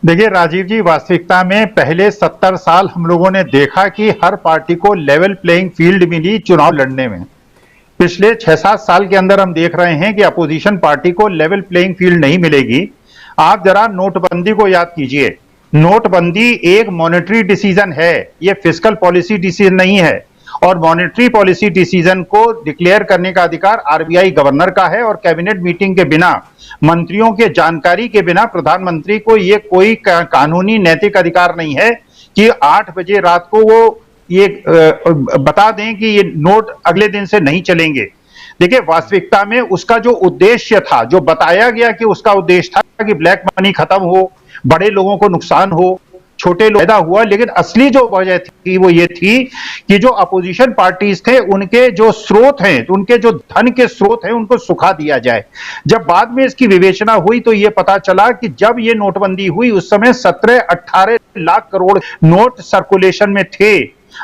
देखिए राजीव जी, वास्तविकता में पहले 70 साल हम लोगों ने देखा कि हर पार्टी को लेवल प्लेइंग फील्ड मिली चुनाव लड़ने में। पिछले 6-7 साल के अंदर हम देख रहे हैं कि अपोजिशन पार्टी को लेवल प्लेइंग फील्ड नहीं मिलेगी। आप जरा नोटबंदी को याद कीजिए। नोटबंदी एक मॉनेटरी डिसीजन है, ये फिस्कल पॉलिसी डिसीजन नहीं है। और मॉनेटरी पॉलिसी डिसीजन को डिक्लेयर करने का अधिकार आरबीआई गवर्नर का है, और कैबिनेट मीटिंग के बिना, मंत्रियों के जानकारी के बिना प्रधानमंत्री को ये कोई कानूनी नैतिक अधिकार नहीं है कि 8 बजे रात को वो ये बता दें कि ये नोट अगले दिन से नहीं चलेंगे। देखिए, वास्तविकता में उसका जो उद्देश्य था, जो बताया गया कि उसका उद्देश्य था कि ब्लैक मनी खत्म हो, बड़े लोगों को नुकसान हो, छोटे लोग पैदा हुआ, लेकिन असली जो वजह थी वो ये थी कि जो अपोजिशन पार्टीज थे उनके जो स्रोत हैं, उनके जो धन के स्रोत हैं, उनको सुखा दिया जाए। जब बाद में इसकी विवेचना हुई तो ये पता चला कि जब ये नोटबंदी हुई उस समय 17-18 लाख करोड़ नोट सर्कुलेशन में थे।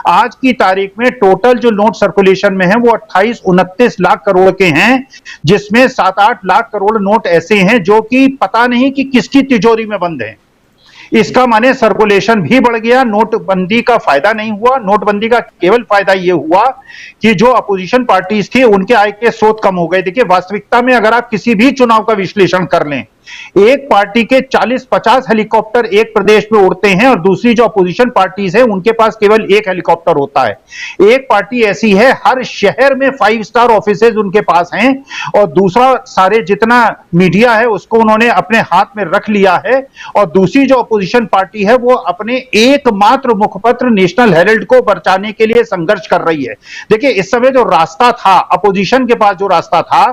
आज की तारीख में टोटल जो नोट सर्कुलेशन में है वो 28-29 लाख करोड़ के हैं, जिसमें 7-8 लाख करोड़ नोट ऐसे हैं जो कि पता नहीं कि किसकी तिजोरी में बंद हैं। इसका माने सर्कुलेशन भी बढ़ गया। नोटबंदी का फायदा नहीं हुआ। नोटबंदी का केवल फायदा यह हुआ कि जो अपोजिशन पार्टीज थी उनके आय के स्रोत कम हो गए। देखिए, वास्तविकता में अगर आप किसी भी चुनाव का विश्लेषण कर लें, एक पार्टी के 40-50 हेलीकॉप्टर एक प्रदेश में उड़ते हैं और दूसरी जो अपोजिशन पार्टीज है उनके पास केवल एक हेलीकॉप्टर होता है। एक पार्टी ऐसी है, हर शहर में 5 स्टार ऑफिसेज उनके पास हैं, और दूसरा सारे जितना मीडिया है उसको उन्होंने अपने हाथ में रख लिया है। और दूसरी जो अपोजिशन पार्टी है वो अपने एकमात्र मुखपत्र नेशनल हेराल्ड को बचाने के लिए संघर्ष कर रही है। देखिए, इस समय जो रास्ता था, अपोजिशन के पास जो रास्ता था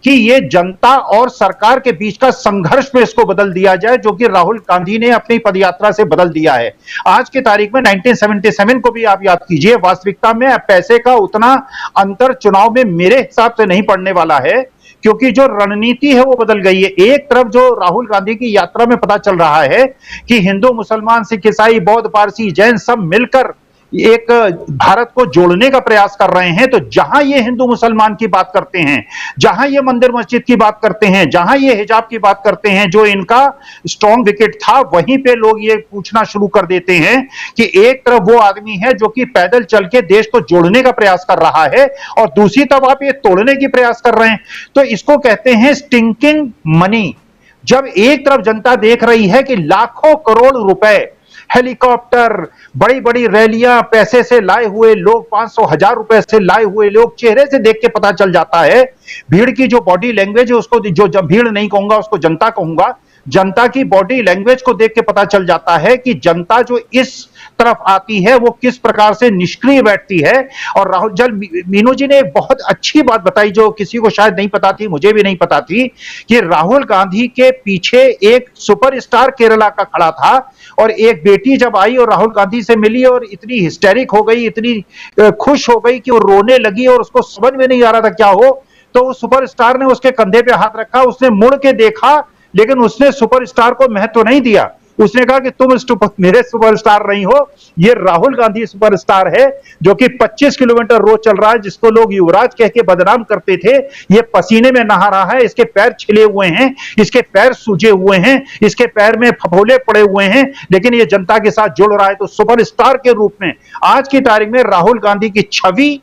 कि ये जनता और सरकार के बीच का संघर्ष में इसको बदल दिया जाए, जो कि राहुल गांधी ने अपनी पदयात्रा से बदल दिया है। आज की तारीख में 1977 को भी आप याद कीजिए। वास्तविकता में पैसे का उतना अंतर चुनाव में मेरे हिसाब से नहीं पड़ने वाला है, क्योंकि जो रणनीति है वो बदल गई है। एक तरफ जो राहुल गांधी की यात्रा में पता चल रहा है कि हिंदू, मुसलमान, सिख, ईसाई, बौद्ध, पारसी, जैन सब मिलकर एक भारत को जोड़ने का प्रयास कर रहे हैं, तो जहां ये हिंदू मुसलमान की बात करते हैं, जहां ये मंदिर मस्जिद की बात करते हैं, जहां ये हिजाब की बात करते हैं, जो इनका स्ट्रॉन्ग विकेट था, वहीं पे लोग ये पूछना शुरू कर देते हैं कि एक तरफ वो आदमी है जो कि पैदल चल के देश को जोड़ने का प्रयास कर रहा है, और दूसरी तरफ आप ये तोड़ने की प्रयास कर रहे हैं। तो इसको कहते हैं स्टिंकिंग मनी। जब एक तरफ जनता देख रही है कि लाखों करोड़ रुपए, हेलीकॉप्टर, बड़ी बड़ी रैलियां, पैसे से लाए हुए लोग, 500-1000 रुपए से लाए हुए लोग, चेहरे से देख के पता चल जाता है। भीड़ की जो बॉडी लैंग्वेज है उसको, जो जब भीड़ नहीं कहूंगा उसको जनता कहूंगा, जनता की बॉडी लैंग्वेज को देख के पता चल जाता है कि जनता जो इस तरफ आती है वो किस प्रकार से निष्क्रिय बैठती है। और राहुल जल मीनू जी ने एक बहुत अच्छी बात बताई जो किसी को शायद नहीं पता थी, मुझे भी नहीं पता थी, कि राहुल गांधी के पीछे एक सुपरस्टार केरला का खड़ा था, और एक बेटी जब आई और राहुल गांधी से मिली और इतनी हिस्टेरिक हो गई, इतनी खुश हो गई कि वो रोने लगी, और उसको समझ में नहीं आ रहा था क्या हो। तो उस सुपरस्टार ने उसके कंधे पे हाथ रखा, उसने मुड़ के देखा, लेकिन उसने सुपरस्टार को महत्व नहीं दिया। उसने कहा कि तुम मेरे सुपरस्टार नहीं हो, ये राहुल गांधी सुपरस्टार है, जो कि 25 किलोमीटर रोज चल रहा है, जिसको लोग युवराज कह के बदनाम करते थे। ये पसीने में नहा रहा है, इसके पैर छिले हुए हैं, इसके पैर सूजे हुए हैं, इसके पैर में फफोले पड़े हुए हैं, लेकिन ये जनता के साथ जुड़ रहा है। तो सुपरस्टार के रूप में आज की तारीख में राहुल गांधी की छवि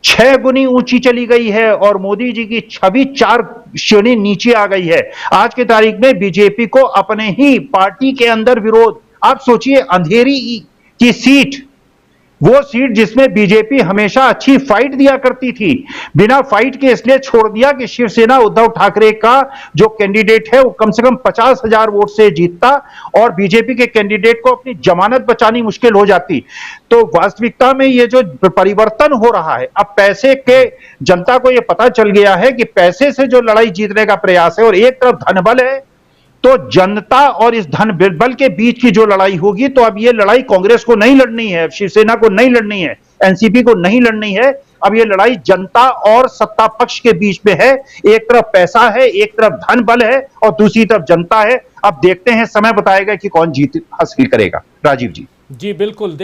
6 गुनी ऊंची चली गई है, और मोदी जी की छवि 4 श्रेणी नीचे आ गई है। आज की तारीख में बीजेपी को अपने ही पार्टी के अंदर विरोध, आप सोचिए, अंधेरी की सीट, वो सीट जिसमें बीजेपी हमेशा अच्छी फाइट दिया करती थी, बिना फाइट के इसलिए छोड़ दिया कि शिवसेना उद्धव ठाकरे का जो कैंडिडेट है वो कम से कम 50,000 वोट से जीतता, और बीजेपी के कैंडिडेट को अपनी जमानत बचानी मुश्किल हो जाती। तो वास्तविकता में ये जो परिवर्तन हो रहा है, अब पैसे के, जनता को ये पता चल गया है कि पैसे से जो लड़ाई जीतने का प्रयास है, और एक तरफ धनबल है, तो जनता और इस धन बल के बीच की जो लड़ाई होगी, तो अब ये लड़ाई कांग्रेस को नहीं लड़नी है, शिवसेना को नहीं लड़नी है, एनसीपी को नहीं लड़नी है। अब ये लड़ाई जनता और सत्ता पक्ष के बीच में है। एक तरफ पैसा है, एक तरफ धन बल है, और दूसरी तरफ जनता है। अब देखते हैं, समय बताएगा कि कौन जीत हासिल करेगा। राजीव जी। जी बिल्कुल।